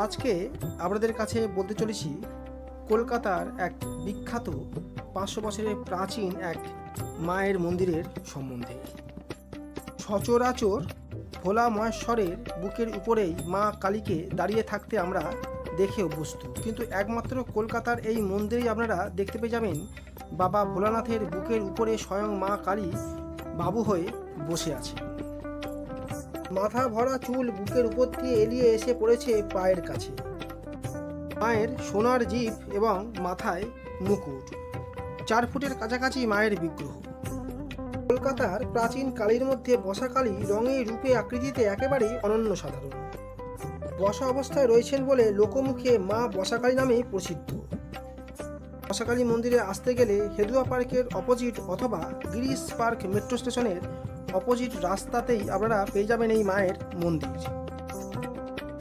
আজকে আপনাদের কাছে বলতে চলেছি কলকাতার এক বিখ্যাত 500 বছরের প্রাচীন এক মায়ের মন্দিরের সম্বন্ধে। সচরাচর ভোলা মহেশ্বরের বুকের উপরেই মা কালীকে দাঁড়িয়ে থাকতে আমরা দেখে অভ্যস্ত, কিন্তু একমাত্র কলকাতার এই মন্দিরেই আপনারা দেখতে পেয়ে যাবেন বাবা ভোলানাথের বুকের উপরে স্বয়ং মা কালী বাবু হয়ে বসে আছে। মাথা ভরা চুল বুকের উপর দিয়ে এলিয়ে এসে পড়েছে পায়ের কাছে। মায়ের সোনার জিভ এবং মাথায় মুকুট, 4 ফুটের কাছাকাছি মায়ের বিগ্রহ। কলকাতার প্রাচীন কালীর মধ্যে বসা কালী রঙে রূপে আকৃতিতে একেবারেই অনন্য সাধারণ। বসা অবস্থায় রয়েছেন বলে লোকমুখে মা বসাকালী নামেই প্রসিদ্ধ। বসাকালী মন্দিরে আসতে গেলে হেদুয়া পার্কের অপোজিট অথবা গিরিশ পার্ক মেট্রো স্টেশনের অপোজিট রাস্তাতেই আপনারা পেয়ে যাবেন এই মায়ের মন্দির।